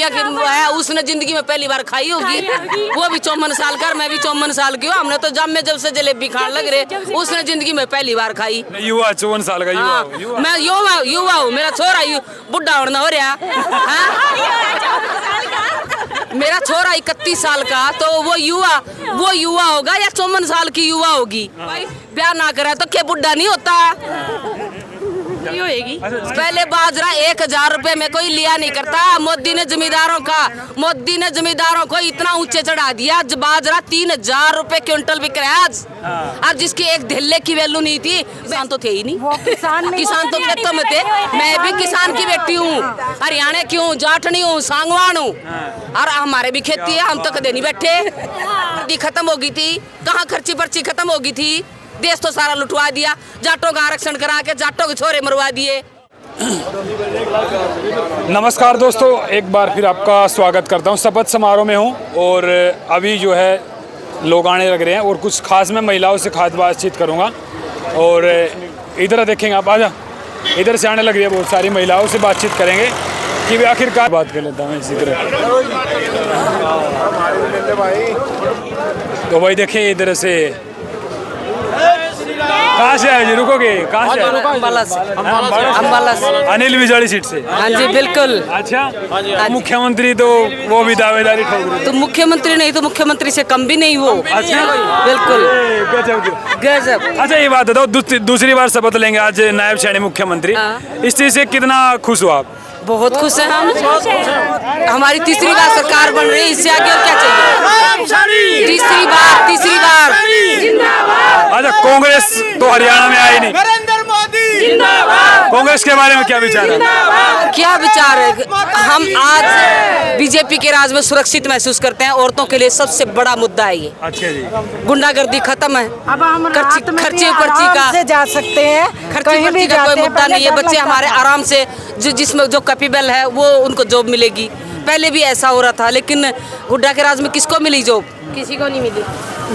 जलेबियाँ है उसने जिंदगी में पहली बार खाई होगी। वो भी 54 साल का, मैं भी 54 साल की हूँ। हमने तो जब में जब से जलेबी खाने लग रहे, उसने जिंदगी में पहली बार खाई। युवा 54 साल का युवा। मैं युवा हूँ, मेरा छोरा बुढ़ा होना हो रहा। मेरा छोरा 31 साल का, तो वो युवा होगा या 54 साल की युवा होगी। ब्याह ना करा तो क्या बुढ़ा नहीं होता। होएगी। पहले बाजरा 1000 रुपए में कोई लिया नहीं करता। मोदी ने जमींदारों को इतना ऊंचे चढ़ा दिया। बाजरा 3000 रुपए क्विंटल बिक रहा है आज। और जिसकी एक ढिल्ले की वैल्यू नहीं थी, किसान तो थे ही नहीं। किसान तो खेतों में थे। मैं भी किसान की बेटी हूँ, हरियाणा की हूँ, जाटनी हूँ, सांगवान हूँ, और हमारे भी खेती है। हम तो कदे नहीं बैठे। खत्म हो गई थी, कहाँ खर्ची पर्ची खत्म हो गई थी। देश तो सारा लुटवा दिया। जाटों का आरक्षण करा के जाटों के छोरे मरवा दिए। नमस्कार दोस्तों, एक बार फिर आपका स्वागत करता हूँ। शपथ समारोह में हूँ और अभी जो है लोग आने लग रहे हैं और कुछ खास मैं महिलाओं से खास बातचीत करूँगा। और इधर देखेंगे आप, आजा इधर से आने लग रही है बहुत सारी महिलाओं से बातचीत करेंगे कि वे आखिरकार बात कर लेता हूँ इसी तरह। तो भाई देखिए इधर से कहाँ से आए जी? रुकोगे? कहाँ से? अम्बाला से। अनिल विजाड़ी सीट से? हाँ जी बिल्कुल। अच्छा, मुख्यमंत्री तो वो भी दावेदारी ठोक रहे। तो मुख्यमंत्री नहीं तो मुख्यमंत्री से कम भी नहीं वो। अच्छा बिल्कुल गजब। अच्छा ये बात बताओ, दूसरी बार शपथ लेंगे आज नायब शहरी मुख्यमंत्री, इस चीज से कितना खुश हो आप? बहुत खुश हैं हम। हमारी तीसरी बार सरकार बन रही है, इससे आगे और क्या चाहिए? तीसरी बार। अच्छा, कांग्रेस तो हरियाणा में आई नहीं। नरेंद्र मोदी कांग्रेस के बारे में क्या विचार है? क्या विचार है? हम आज बीजेपी के राज में सुरक्षित महसूस करते हैं। औरतों के लिए सबसे बड़ा मुद्दा है ये। अच्छा जी। गुंडागर्दी खत्म है। अब हम खर्चे पर्ची का से जा सकते हैं, कहीं भी का कोई मुद्दा नहीं है। बच्चे हमारे आराम से जिसमें जो कैपेबल है वो उनको जॉब मिलेगी। पहले भी ऐसा हो रहा था, लेकिन हुड्डा के राज में किसको मिली जॉब? किसी को नहीं मिली।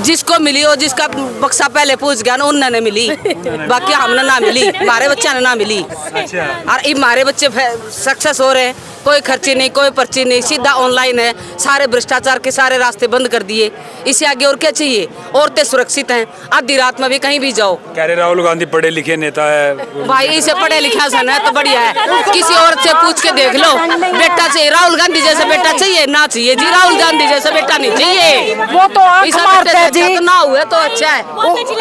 जिसको मिली और जिसका बक्सा पहले पूछ गया ना, उन्होंने मिली, बाकी हमने ना मिली, हमारे बच्चे ने ना मिली। अच्छा। और हमारे बच्चे सक्सेस हो रहे हैं, कोई खर्ची नहीं, कोई पर्ची नहीं, सीधा ऑनलाइन है। सारे भ्रष्टाचार के सारे रास्ते बंद कर दिए। इससे आगे और क्या चाहिए? औरतें सुरक्षित हैं, आधी रात में भी कहीं भी जाओ। कह रहे राहुल गांधी पढ़े लिखे नेता है। भाई इसे पढ़े लिखा सन है तो बढ़िया है। किसी औरत से पूछ के देख लो, बेटा चाहिए राहुल गांधी जैसा बेटा चाहिए? ना चाहिए जी, राहुल गांधी जैसा बेटा नहीं चाहिए। वो तो आंख मारते हैं जी। तो ना हुए तो अच्छा है।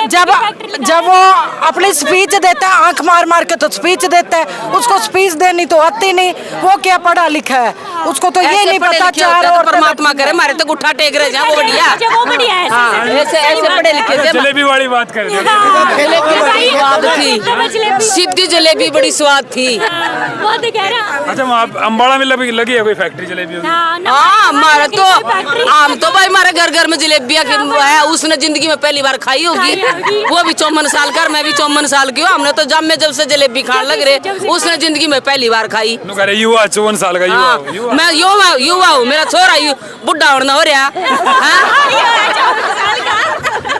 जब वो अपनी स्पीच देता है, आंख मार मार के तो स्पीच देता है, उसको स्पीच देनी तो आती नहीं। वो क्या पढ़ा लिखा है, उसको तो ये नहीं पता। चार और परमात्मा करे हमारे तो गुठा टेक रहे हैं, वो बढ़िया है। हाँ, ऐसे पढ़े लिखे से जलेबी वाली बात कर रहे स्वाद थी, सीधी जलेबी बड़ी स्वाद थी। अच्छा, अम्बाड़ा में लगी है कोई फैक्ट्री जलेबी? हाँ, हमारे तो आम तो भाई हमारे घर घर में जलेबियाँ है, उसने जिंदगी में पहली बार खाई होगी। वो भी 54 साल का, मैं भी 54 साल की हूँ। हमने तो जब में जब से जलेबी खाने लग रहे, उसने जिंदगी में पहली बार खाई। युवा 54 साल का युवा। मैं युवा हूँ, मेरा छोरा बुढ़ा होना हो रहा।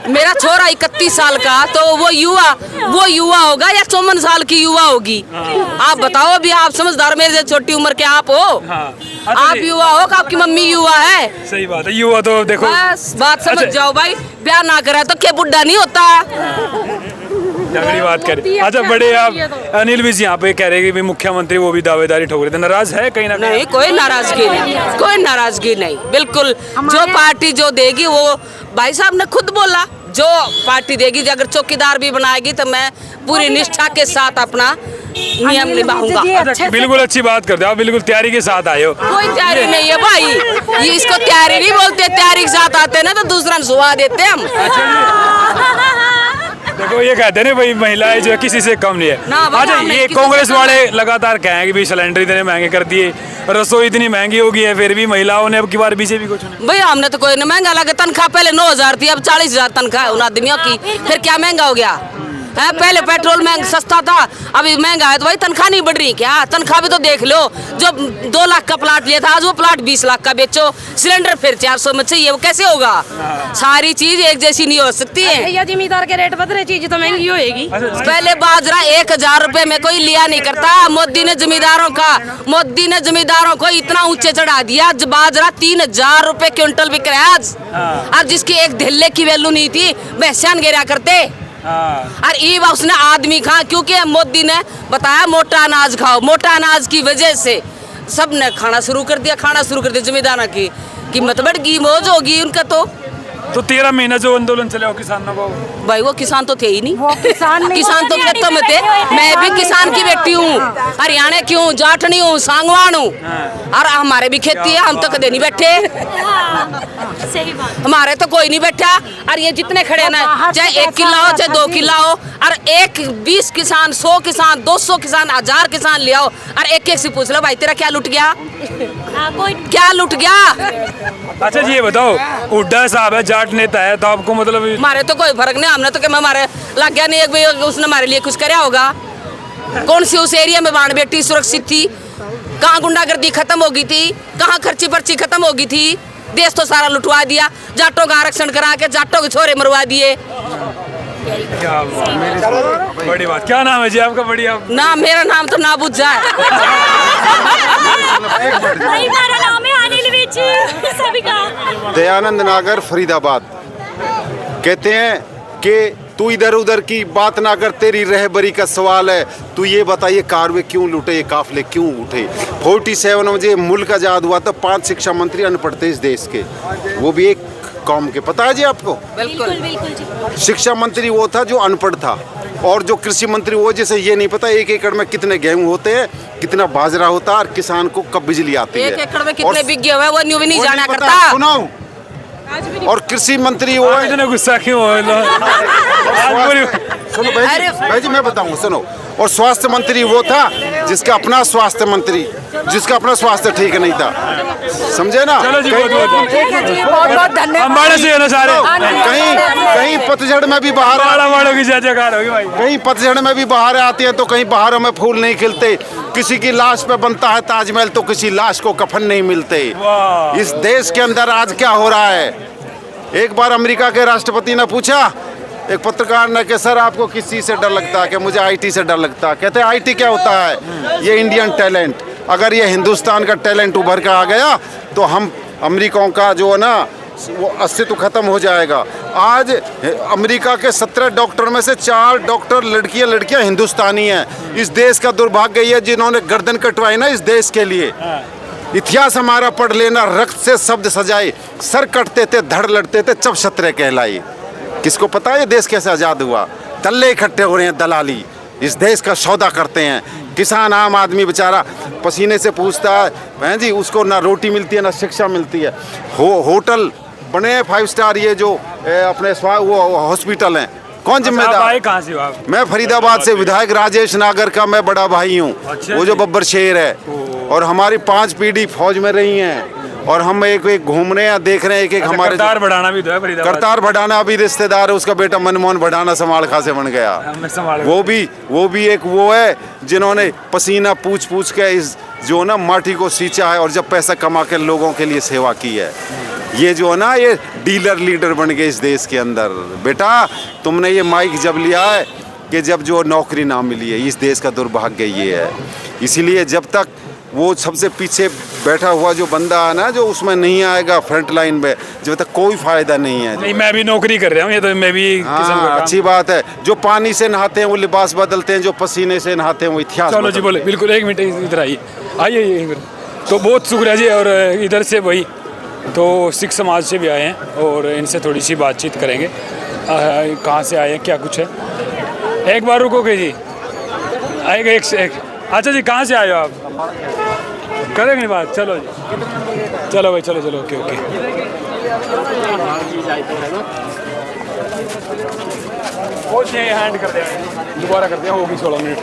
मेरा छोरा 31 साल का, तो वो युवा होगा या 54 साल की युवा होगी। आप बताओ, अभी आप समझदार, मेरे से छोटी उम्र के आप हो। आप युवा हो कि आपकी मम्मी युवा है? सही बात है, युवा तो देखो बस बात समझ जाओ भाई। ब्याह ना करा तो क्या बुढ़ा नहीं होता। झगड़ी बात करें। अच्छा, बड़े आप अनिल भी जी यहाँ पे कह रहे हैं कि मुख्यमंत्री वो भी दावेदारी ठोक रहे थे, नाराज है कहीं ना कहीं? नहीं, कोई नाराजगी नहीं, बिल्कुल। जो पार्टी जो देगी वो, भाई साहब ने खुद बोला, जो पार्टी देगी, अगर चौकीदार भी बनाएगी तो मैं पूरी निष्ठा के साथ अपना नियम निभाऊंगा। बिल्कुल अच्छी बात करते हो आप, बिल्कुल तैयारी के साथ आए हो। कोई तैयारी नहीं है भाई, ये इसको तैयारी नहीं बोलते। तैयारी के साथ आते हैं ना तो दूसरा सुहा देते हम। देखो ये कहते हैं ना भाई, महिलाएं जो है किसी से कम नहीं है। अच्छा, ये कांग्रेस वाले लगातार कहें कि भाई सिलेंडर इतने महंगे कर दिए, रसोई इतनी महंगी हो गई है, फिर भी महिलाओं ने अब की बार बीजेपी को चुना। भाई हमने तो कोई नहीं महंगा लगा। तनख्वाह पहले 9000 थी, अब 40,000 तनख्वाह है उन आदमियों की। फिर क्या महंगा हो गया? है पहले पेट्रोल महंगा सस्ता था, अभी महंगा है तो भाई तनख्वाह नहीं बढ़ रही क्या? तनख्वाह भी तो देख लो, जो 2 लाख का प्लाट लिया था आज वो प्लाट 20 लाख का बेचो, सिलेंडर फिर 400 में चाहिए, वो कैसे होगा? सारी चीज एक जैसी नहीं हो सकती है। भैया जिम्मेदार के रेट बदले, चीज तो महंगी होएगी। पहले बाजरा 1000 रुपए में कोई लिया नहीं करता, मोदी ने जमींदारों को इतना ऊंचे चढ़ा दिया, आज बाजरा 3000 रुपए क्विंटल बिक रहा है आज। और जिसकी एक ढिल्ले की वैल्यू नहीं थी वैश्यान गिरा करते। और ये उसने आदमी खा, क्योंकि मोदी ने बताया मोटा अनाज खाओ, मोटा अनाज की वजह से सबने खाना शुरू कर दिया जमींदारों की कीमत बढ़ गई, मौज होगी उनका। तो 13 महीने जो आंदोलन चले हो किसानों को, भाई वो किसान तो थे ही नहीं, वो किसान नहीं, किसान तो खेतों में थे। मैं भी किसान की बेटी हूँ, हरियाणा की हूँ, जाटनी हूँ, सांगवान हूँ, और हमारे भी खेती है, हम तो कदे नहीं बैठे। सही बात। हमारे तो कोई नहीं बैठा। और ये जितने खड़े ना, चाहे 1 किला हो चाहे 2 किला हो, और 20 किसान, 100 किसान, 200 किसान, 1000 किसान ले आओ, और एक से पूछ लो भाई तेरा क्या लुट गया, क्या लुट गया? अच्छा जी ये बताओ, हुड्डा साहब है, जाट नेता है, तो आपको मतलब हमारे तो कोई फर्क नहीं, हमने तो क्या हमारे लग गया नहीं, एक भाई उसने हमारे लिए कुछ कराया होगा? कौन सी उस एरिया में बाण बेटी सुरक्षित थी? कहाँ गुंडागर्दी खत्म हो गई थी? कहाँ खर्ची पर्ची खत्म हो गई थी? देश तो सारा लुटवा दिया, जाटों का आरक्षण करा के जाटों के छोरे मरवा दिए। क्या बड़ी बात। क्या नाम है जी आपका? बढ़िया ना, मेरा नाम तो ना बुझ जाए। मेरा नाम है अनिल विची, सभी का। दयानंद नागर, फरीदाबाद। कहते हैं कि तू इधर उधर की बात ना कर, तेरी रहबरी का सवाल है। तू ये बताइए कारवे क्यों लूटे, ये काफले क्यों उठे? 47 में मुझे मुल्क आजाद हुआ था, 5 शिक्षा मंत्री अनपढ़ थे इस देश के, वो भी एक कौम के। पता है जी आपको? बिल्कुल बिल्कुल जी। शिक्षा मंत्री वो था जो अनपढ़ था, और जो कृषि मंत्री वो जिसे ये नहीं पता 1 एकड़ में कितने गेहूं होते हैं, कितना बाजरा होता है, और किसान को कब बिजली आती है। 1 एकड़ में कितने बिगे हुए वो न्यू भी नहीं जाना पता। करता। सुनाओ। और कृषि मंत्री वो है। इतने गुस्सा क्यों हो? सुनो भाई जी मैं बताऊं, सुनो। और स्वास्थ्य मंत्री वो था जिसका अपना स्वास्थ्य मंत्री, जिसका अपना स्वास्थ्य ठीक नहीं था, समझे ना? चलो जी, बहुत धन्यवाद। अम्बाड़े से है ना सारे। कहीं पतझड़ में भी बाहर वालों की जयकार होगी भाई। कहीं पतझड़ में भी बाहर आती है तो कहीं बाहरों में फूल नहीं खिलते। किसी की लाश पे बनता है ताजमहल तो किसी लाश को कफन नहीं मिलते। इस देश के अंदर आज क्या हो रहा है? एक बार अमेरिका के राष्ट्रपति ने पूछा एक पत्रकार ने कि सर आपको किस चीज़ से डर लगता है? कि मुझे आईटी से डर लगता है। कहते हैं आईटी क्या होता है? ये इंडियन टैलेंट। अगर ये हिंदुस्तान का टैलेंट उभर कर आ गया तो हम अमेरिकाओं का जो है ना वो अस्तित्व खत्म हो जाएगा। आज अमेरिका के 17 डॉक्टर में से 4 डॉक्टर लड़कियां हिंदुस्तानी हैं। इस देश का दुर्भाग्य ये जिन्होंने गर्दन कटवाई ना इस देश के लिए। इतिहास हमारा पढ़ लेना, रक्त से शब्द सजाए, सर कटते थे, धड़ लड़ते थे, चब क्षत्रिय कहलाई। किसको पता है ये देश कैसे आज़ाद हुआ? दल्ले इकट्ठे हो रहे हैं, दलाली इस देश का सौदा करते हैं। किसान आम आदमी बेचारा पसीने से पूछता है बहन जी, उसको ना रोटी मिलती है ना शिक्षा मिलती है। होटल बने 5 स्टार, ये जो अपने वो हॉस्पिटल हैं, कौन जिम्मेदार? कहाँ से आप? मैं फरीदाबाद से विधायक राजेश नागर का मैं बड़ा भाई हूँ। अच्छा वो जो बब्बर शेर है, और हमारी 5 पीढ़ी फौज में रही हैं, और हम एक घूम रहे हैं, देख रहे हैं एक हमारे करतार बढ़ाना भी तो है फरीदाबाद। करतार बढ़ाना अभी रिश्तेदार है, उसका बेटा मनमोहन बढ़ाना समाल खा से बन गया। वो भी एक वो है जिन्होंने पसीना पूछ के इस जो ना माटी को सींचा है, और जब पैसा कमा के लोगों के लिए सेवा की है। ये जो है ना ये डीलर लीडर बन गए इस देश के अंदर। बेटा तुमने ये माइक जब लिया है कि जब जो नौकरी ना मिली है, इस देश का दुर्भाग्य ये है। इसीलिए जब तक वो सबसे पीछे बैठा हुआ जो बंदा है ना, जो उसमें नहीं आएगा फ्रंट लाइन में, जब तक कोई फायदा नहीं है। नहीं, मैं भी नौकरी कर रहा हूँ, ये तो मैं भी किस्म का अच्छी बात है। जो पानी से नहाते हैं वो लिबास बदलते हैं, जो पसीने से नहाते हैं वो इतिहास। चलो जी बोले, बिल्कुल 1 मिनट इधर आइए। तो बहुत शुक्रिया जी। और इधर से वही तो सिख समाज से भी आए हैं, और इनसे थोड़ी सी बातचीत करेंगे। कहाँ से आए हैं, क्या कुछ है? एक बार रुकोगे जी, आएगा एक। अच्छा जी, कहाँ से आए हो आप? करेंगे नहीं बात? चलो जी, चलो भाई, चलो ओके। हैंड कर दे, दोबारा करते हैं, होगी 16 मिनट।